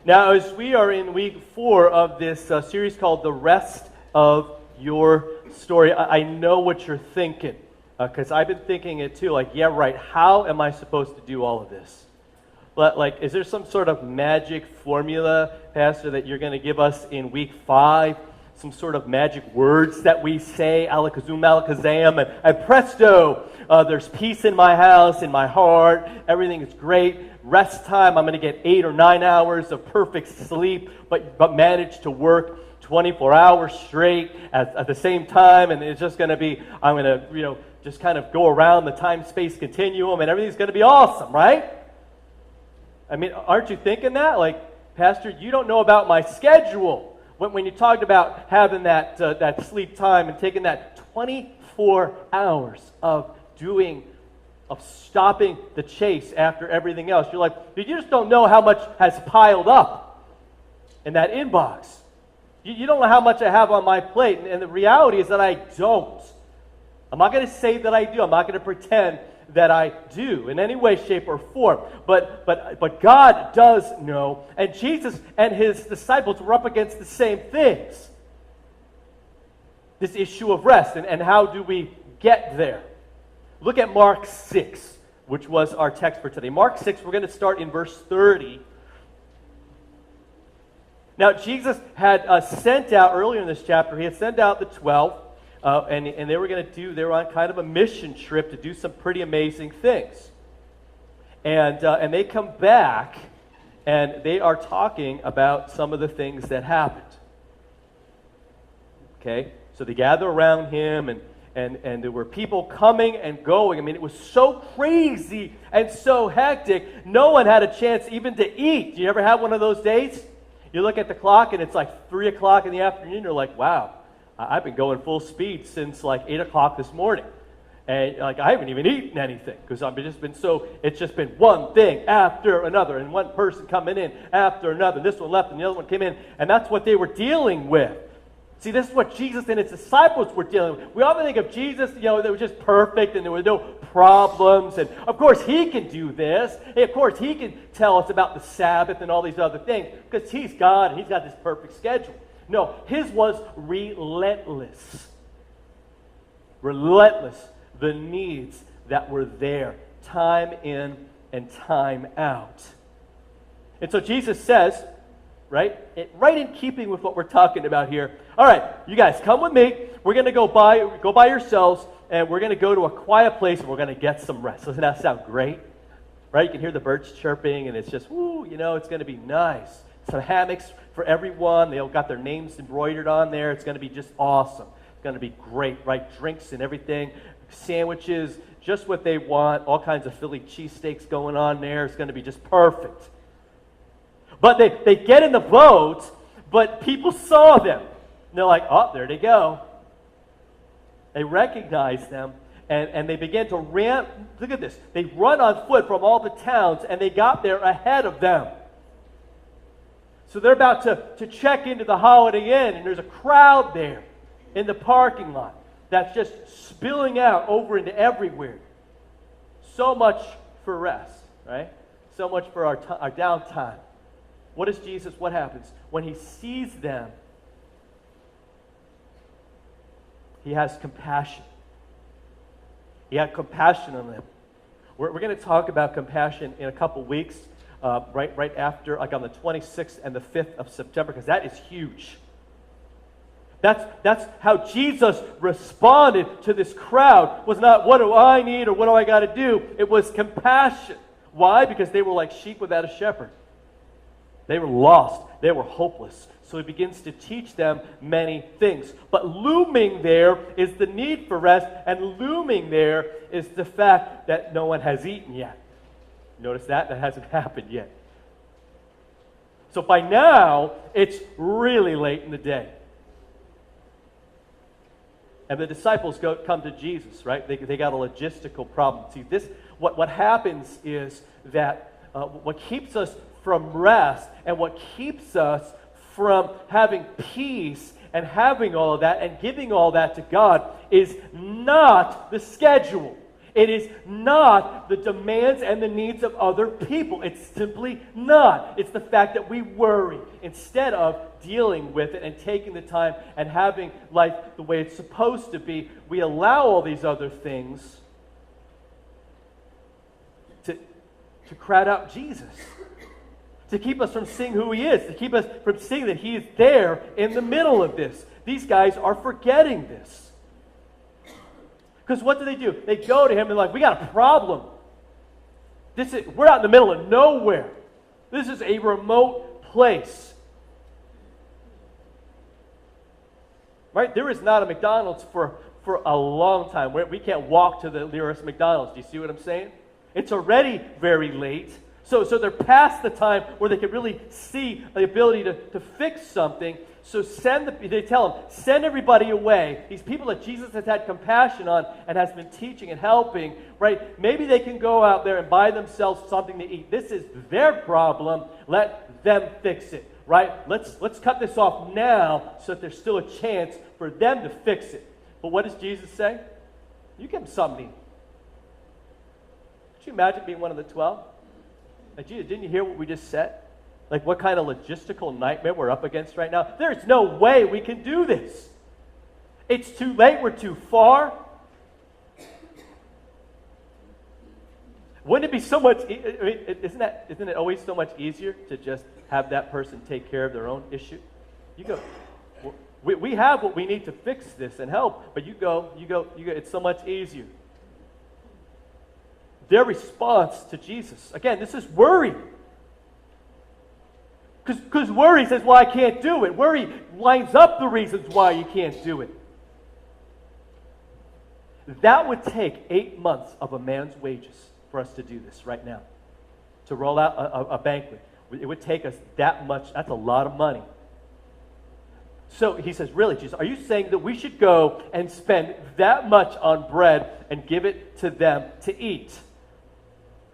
Now, as we are in week 4 of this series called The Rest of Your Story, I know what you're thinking, because I've been thinking it too. Like, yeah, right, how am I supposed to do all of this? But, like, is there some sort of magic formula, Pastor, that you're going to give us in week 5? Some sort of magic words that we say, alakazam, alakazam, and presto, there's peace in my house, in my heart, everything is great. Rest time, I'm going to get 8 or 9 hours of perfect sleep, but manage to work 24 hours straight at the same time, and it's just going to be, I'm going to, just kind of go around the time-space continuum, and everything's going to be awesome, right? I mean, aren't you thinking that? Like, Pastor, you don't know about my schedule. When you talked about having that sleep time and taking that 24 hours of stopping the chase after everything else, you're like, you just don't know how much has piled up in that inbox. You don't know how much I have on my plate, and the reality is that I don't. I'm not going to say that I do. I'm not going to pretend that I do in any way, shape, or form. But God does know, and Jesus and his disciples were up against the same things. This issue of rest, and how do we get there? Look at Mark 6, which was our text for today. Mark 6, we're going to start in verse 30. Now, Jesus had sent out, earlier in this chapter, he had sent out the 12, and they were on kind of a mission trip to do some pretty amazing things. And they come back, and they are talking about some of the things that happened. Okay? So they gather around him, and there were people coming and going. I mean, it was so crazy and so hectic, no one had a chance even to eat. Do you ever have one of those days? You look at the clock, and it's like 3 o'clock in the afternoon. You're like, wow, I've been going full speed since like 8 o'clock this morning. And like, I haven't even eaten anything because it's just been one thing after another, and one person coming in after another. This one left and the other one came in, and that's what they were dealing with. See, this is what Jesus and his disciples were dealing with. We often think of Jesus, that was just perfect and there were no problems. And of course, he can do this. And of course, he can tell us about the Sabbath and all these other things because he's God and he's got this perfect schedule. No, his was relentless. Relentless. The needs that were there, time in and time out. And so Jesus says, right in keeping with what we're talking about here, all right, you guys, come with me. We're going to go by yourselves, and we're going to go to a quiet place, and we're going to get some rest. Doesn't that sound great? Right? You can hear the birds chirping, and it's just, it's going to be nice. Some hammocks for everyone. They all got their names embroidered on there. It's going to be just awesome. It's going to be great, right? Drinks and everything, sandwiches, just what they want, all kinds of Philly cheesesteaks going on there. It's going to be just perfect. But they get in the boat, but people saw them. And they're like, oh, there they go. They recognize them, and they begin to run. Look at this. They run on foot from all the towns, and they got there ahead of them. So they're about to check into the Holiday Inn, and there's a crowd there in the parking lot that's just spilling out over into everywhere. So much for rest, right? So much for our downtime. What happens? When he sees them, he has compassion. He had compassion on them. We're going to talk about compassion in a couple weeks, right after, like on the 26th and the 5th of September, because that is huge. That's how Jesus responded to this crowd. Was not, what do I need or what do I got to do? It was compassion. Why? Because they were like sheep without a shepherd. They were lost. They were hopeless. So he begins to teach them many things. But looming there is the need for rest, and looming there is the fact that no one has eaten yet. Notice that? That hasn't happened yet. So by now, it's really late in the day. And the disciples come to Jesus, right? They got a logistical problem. See, what happens is that what keeps us from rest and what keeps us from having peace and having all of that and giving all that to God is not the schedule. It is not the demands and the needs of other people. It's simply not. It's the fact that we worry instead of dealing with it and taking the time and having life the way it's supposed to be. We allow all these other things to crowd out Jesus, to keep us from seeing who he is, to keep us from seeing that he is there in the middle of this. These guys are forgetting this. Because what do? They go to him and like, we got a problem. We're out in the middle of nowhere. This is a remote place. Right? There is not a McDonald's for a long time. We can't walk to the nearest McDonald's. Do you see what I'm saying? It's already very late. So they're past the time where they can really see the ability to fix something. So they tell them, send everybody away. These people that Jesus has had compassion on and has been teaching and helping, right? Maybe they can go out there and buy themselves something to eat. This is their problem. Let them fix it, right? Let's cut this off now so that there's still a chance for them to fix it. But what does Jesus say? You give them something to eat. Could you imagine being one of the 12? Like, Jesus, didn't you hear what we just said? Like, what kind of logistical nightmare we're up against right now? There's no way we can do this. It's too late. We're too far. Wouldn't it be so much? Isn't it always so much easier to just have that person take care of their own issue? You go. We have what we need to fix this and help, but you go. It's so much easier. Their response to Jesus, again, this is worry. Because worry says, well, I can't do it. Worry lines up the reasons why you can't do it. That would take 8 months of a man's wages for us to do this right now. To roll out a banquet. It would take us that much. That's a lot of money. So he says, really, Jesus, are you saying that we should go and spend that much on bread and give it to them to eat?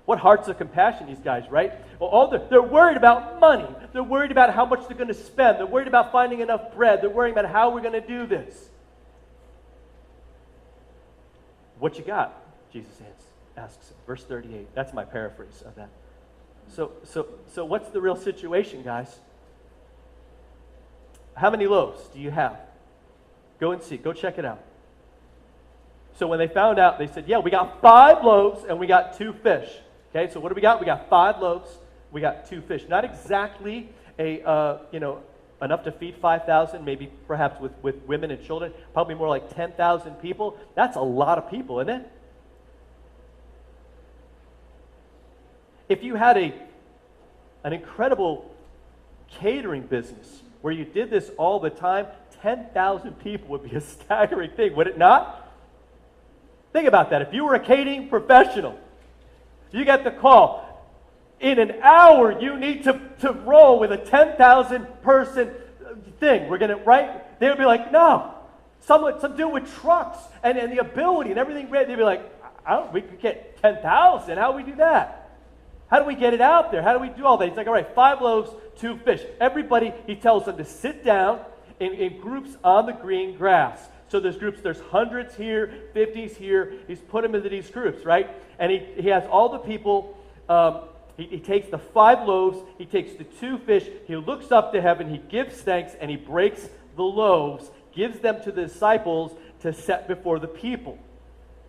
What hearts of compassion, these guys, right? Well, they're worried about money. They're worried about how much they're going to spend. They're worried about finding enough bread. They're worried about how we're going to do this. What you got? Jesus asks him. Verse 38. That's my paraphrase of that. So what's the real situation, guys? How many loaves do you have? Go and see. Go check it out. So when they found out, they said, yeah, we got 5 loaves and we got 2 fish. Okay, so what do we got? We got 5 loaves. We got 2 fish. Not exactly enough to feed 5,000, maybe perhaps with women and children. Probably more like 10,000 people. That's a lot of people, isn't it? If you had an incredible catering business where you did this all the time, 10,000 people would be a staggering thing, would it not? Think about that. If you were a catering professional, you get the call. In an hour, you need to roll with a 10,000 person thing. We're going to, right? They would be like, no. Some dude with trucks and the ability and everything. They'd be like, we could get 10,000. How do we do that? How do we get it out there? How do we do all that? He's like, all right, 5 loaves, 2 fish. Everybody, he tells them to sit down in groups on the green grass. So there's groups, there's hundreds here, 50s here. He's put them into these groups, right? And he has all the people, he takes the 5 loaves, he takes the 2 fish, he looks up to heaven, he gives thanks, and he breaks the loaves, gives them to the disciples to set before the people.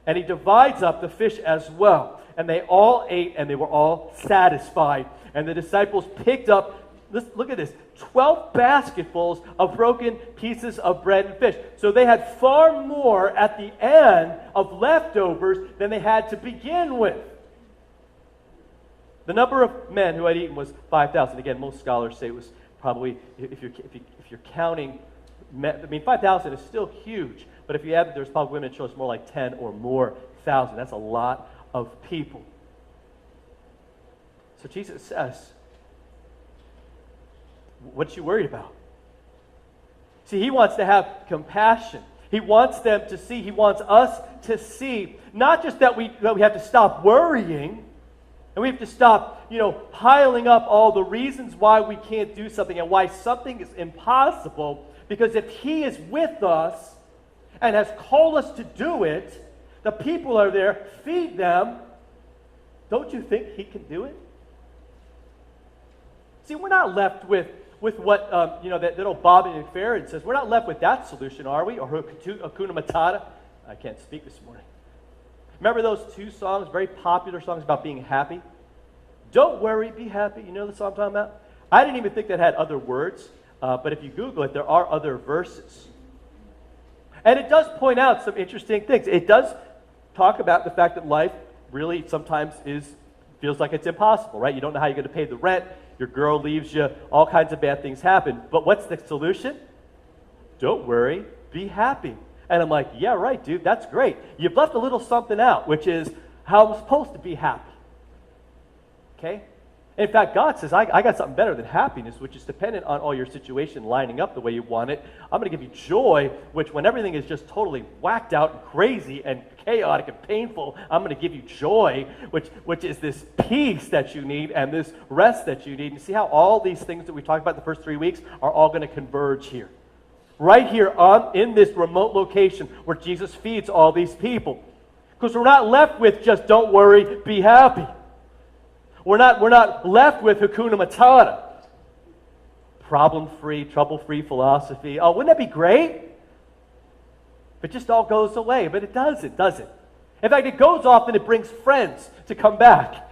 And he divides up the fish as well. And they all ate, and they were all satisfied. And the disciples picked up, look at this, 12 basketfuls of broken pieces of bread and fish. So they had far more at the end of leftovers than they had to begin with. The number of men who had eaten was 5,000. Again, most scholars say it was probably, if you're counting men, 5,000 is still huge. But if you add that there's probably women and children, it's more like 10 or more thousand. That's a lot of people. So Jesus says, what you worried about? See, he wants to have compassion. He wants them to see. He wants us to see, not just that we have to stop worrying, and we have to stop, piling up all the reasons why we can't do something and why something is impossible. Because if he is with us and has called us to do it, The people are there. Feed them. Don't you think he can do it? See, we're not left with what, that old Bobby McFerrin says. We're not left with that solution, are we? Or Hakuna Matata. I can't speak this morning. Remember those two songs, very popular songs about being happy? Don't worry, be happy. You know the song I'm talking about? I didn't even think that had other words, but if you Google it, there are other verses. And it does point out some interesting things. It does talk about the fact that life really sometimes feels like it's impossible, right? You don't know how you're going to pay the rent. Your girl leaves you. All kinds of bad things happen. But what's the solution? Don't worry, be happy. And I'm like, yeah, right, dude, that's great. You've left a little something out, which is how I'm supposed to be happy. Okay? In fact, God says, I got something better than happiness, which is dependent on all your situation lining up the way you want it. I'm going to give you joy, which when everything is just totally whacked out and crazy and chaotic and painful, I'm going to give you joy, which is this peace that you need and this rest that you need. You see how all these things that we talked about the first 3 weeks are all going to converge here. Right here in this remote location where Jesus feeds all these people. Because we're not left with just don't worry, be happy. We're not left with Hakuna Matata. Problem-free, trouble-free philosophy. Oh, wouldn't that be great? If it just all goes away. But it doesn't, does it? In fact, it goes off and it brings friends to come back.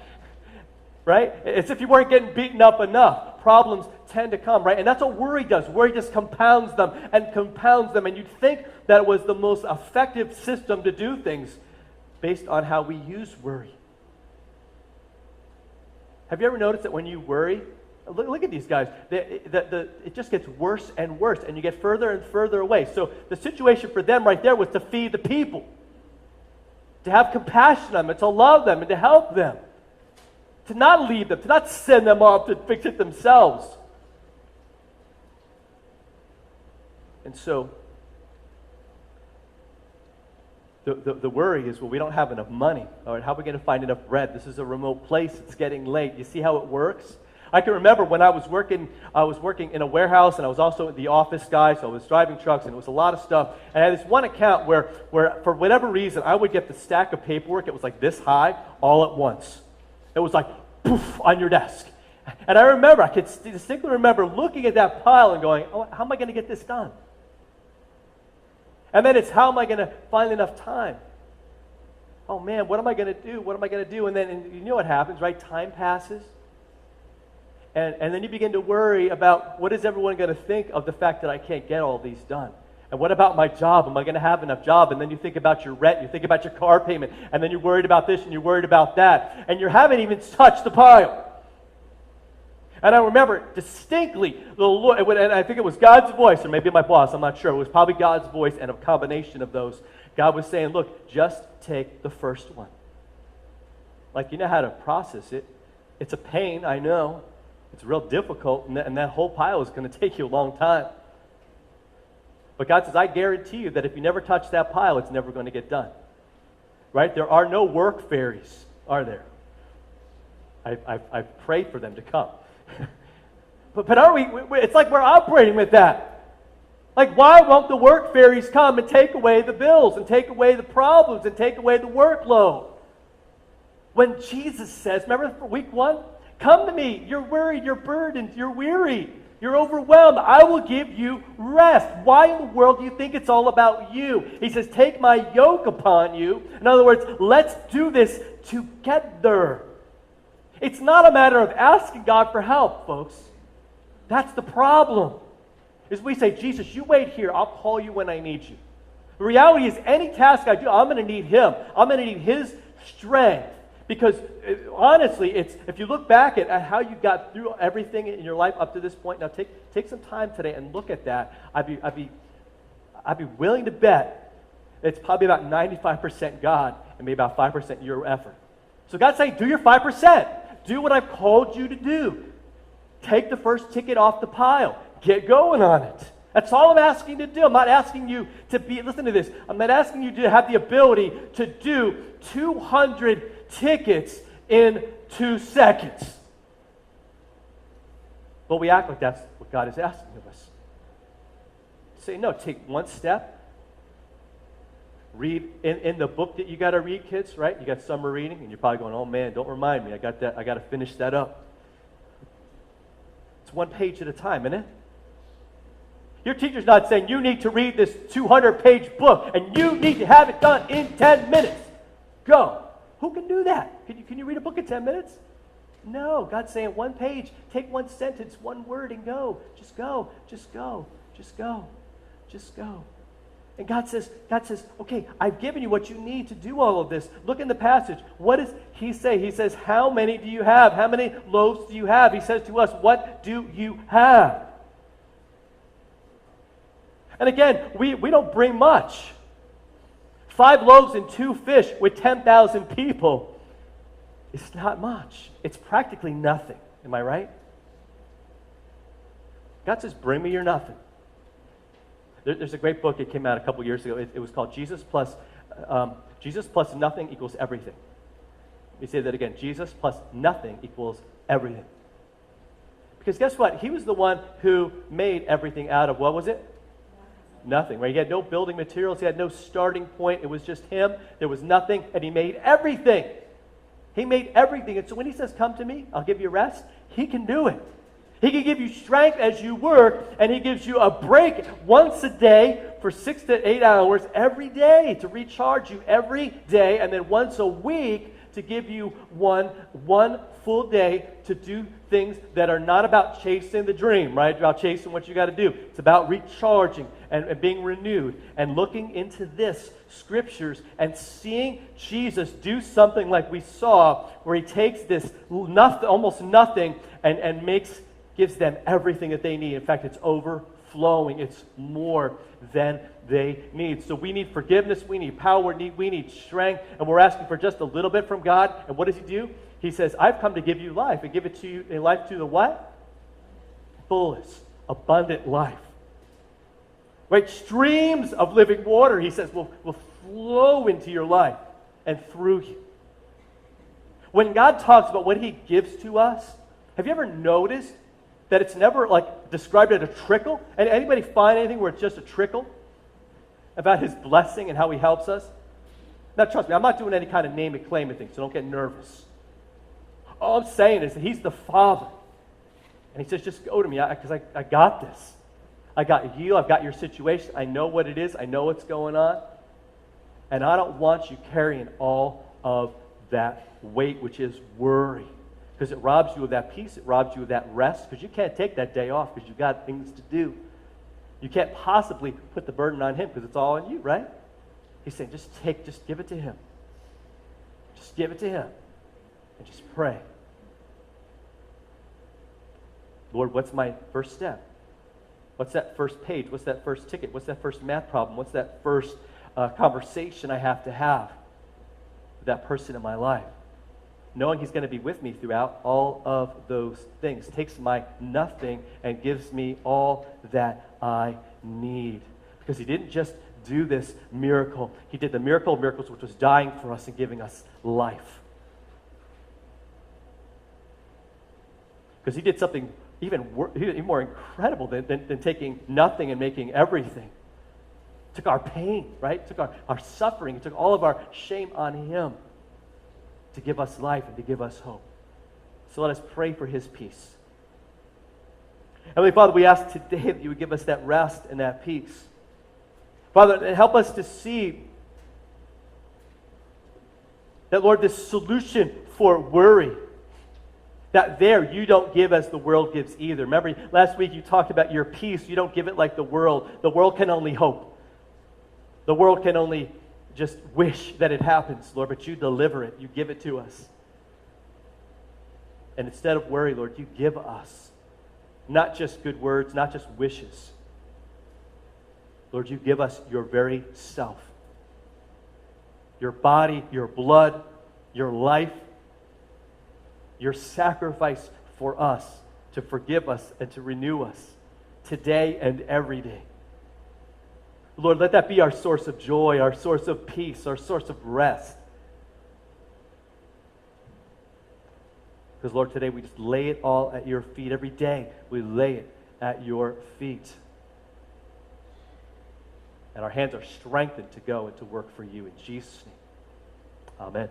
Right? It's if you weren't getting beaten up enough. Problems tend to come, right? And that's what worry does. Worry just compounds them. And you'd think that it was the most effective system to do things based on how we use worry. Have you ever noticed that when you worry, look at these guys, it just gets worse and worse, and you get further and further away. So the situation for them right there was to feed the people, to have compassion on them, to love them, and to help them, to not leave them, to not send them off to fix it themselves. And so the worry is, well, we don't have enough money. All right, how are we going to find enough bread? This is a remote place. It's getting late. You see how it works? I can remember when I was working in a warehouse, and I was also the office guy, so I was driving trucks, and it was a lot of stuff. And I had this one account where for whatever reason, I would get the stack of paperwork. It was like this high all at once. It was like, poof, on your desk. And I could distinctly remember looking at that pile and going, oh, how am I going to get this done? And then it's, how am I going to find enough time? Oh man, what am I going to do? What am I going to do? And then you know what happens, right? Time passes. And then you begin to worry about, what is everyone going to think of the fact that I can't get all these done? And what about my job? Am I going to have enough job? And then you think about your rent, you think about your car payment, and then you're worried about this and you're worried about that. And you haven't even touched the pile. And I remember distinctly the Lord, and I think it was God's voice, or maybe my boss, I'm not sure. It was probably God's voice and a combination of those. God was saying, look, just take the first one. Like, you know how to process it. It's a pain, I know. It's real difficult, and that whole pile is going to take you a long time. But God says, I guarantee you that if you never touch that pile, it's never going to get done. Right? There are no work fairies, are there? I've prayed for them to come. but are we? It's like we're operating with that. Like, why won't the work fairies come and take away the bills and take away the problems and take away the workload? When Jesus says, remember for week 1? Come to me, you're worried, you're burdened, you're weary, you're overwhelmed. I will give you rest. Why in the world do you think it's all about you? He says, take my yoke upon you. In other words, let's do this together. It's not a matter of asking God for help, folks. That's the problem. Is we say, Jesus, you wait here. I'll call you when I need you. The reality is, any task I do, I'm going to need Him. I'm going to need His strength. Because honestly, if you look back at how you got through everything in your life up to this point, now take some time today and look at that. I'd be willing to bet it's probably about 95% God and maybe about 5% your effort. So God's saying, do your 5%. Do what I've called you to do. Take the first ticket off the pile. Get going on it. That's all I'm asking you to do. I'm not asking you to listen to this, I'm not asking you to have the ability to do 200 tickets in 2 seconds. But we act like that's what God is asking of us. Say, no, take one step. read in the book that you got to read, kids, right? You got summer reading, and you're probably going, oh man, don't remind me. I got to finish that up. It's one page at a time, isn't it? Your teacher's not saying you need to read this 200-page book and you need to have it done in 10 minutes. Go. Who can do that? Can you read a book in 10 minutes? No. God's saying one page, take one sentence, one word, and go. Just go. Just go. Just go. Just go. And God says, okay, I've given you what you need to do all of this. Look in the passage. What does he say? He says, how many do you have? How many loaves do you have? He says to us, what do you have? And again, we don't bring much. 5 loaves and 2 fish with 10,000 people. It's not much. It's practically nothing. Am I right? God says, bring me your nothing. There's a great book that came out a couple years ago. It was called Jesus plus nothing equals everything. Let me say that again. Jesus plus nothing equals everything. Because guess what? He was the one who made everything out of, what was it? Nothing, right? He had no building materials. He had no starting point. It was just him. There was nothing, and he made everything. He made everything. And so when he says, come to me, I'll give you rest, he can do it. He can give you strength as you work, and he gives you a break once a day for 6 to 8 hours every day to recharge you every day, and then once a week to give you one full day to do things that are not about chasing the dream, right? About chasing what you got to do. It's about recharging and being renewed and looking into this scriptures and seeing Jesus do something like we saw, where he takes this nothing, almost nothing, and gives them everything that they need. In fact, it's overflowing. It's more than they need. So we need forgiveness, we need power, we need strength, and we're asking for just a little bit from God. And what does he do? He says, I've come to give you life, and give it to you in life to the what? Fullest, abundant life. Right? Streams of living water, he says, will flow into your life and through you. When God talks about what he gives to us, have you ever noticed that it's never like described as a trickle? And anybody find anything where it's just a trickle about his blessing and how he helps us? Now trust me, I'm not doing any kind of name and claim thing, so don't get nervous. All I'm saying is that he's the Father. And he says, just go to me, because I got this. I got you, I've got your situation, I know what it is, I know what's going on. And I don't want you carrying all of that weight, which is worry. Because it robs you of that peace, it robs you of that rest, because you can't take that day off because you've got things to do. You can't possibly put the burden on him because it's all on you, right? He's saying, just give it to him. Just give it to him. And just pray. Lord, what's my first step? What's that first page? What's that first ticket? What's that first math problem? What's that first conversation I have to have with that person in my life? Knowing he's going to be with me throughout all of those things. Takes my nothing and gives me all that I need. Because he didn't just do this miracle. He did the miracle of miracles, which was dying for us and giving us life. Because he did something even more incredible than taking nothing and making everything. Took our pain, right? Took our suffering. He took all of our shame on him to give us life and to give us hope. So let us pray for his peace. Heavenly Father, we ask today that you would give us that rest and that peace. Father, help us to see that, Lord, this solution for worry, that there you don't give as the world gives either. Remember, last week you talked about your peace. You don't give it like the world. The world can only hope. The world can only just wish that it happens, Lord, but you deliver it. You give it to us. And instead of worry, Lord, you give us not just good words, not just wishes. Lord, you give us your very self. Your body, your blood, your life, your sacrifice for us to forgive us and to renew us today and every day. Lord, let that be our source of joy, our source of peace, our source of rest. Because, Lord, today we just lay it all at your feet. Every day we lay it at your feet. and our hands are strengthened to go and to work for you. In Jesus' name, amen.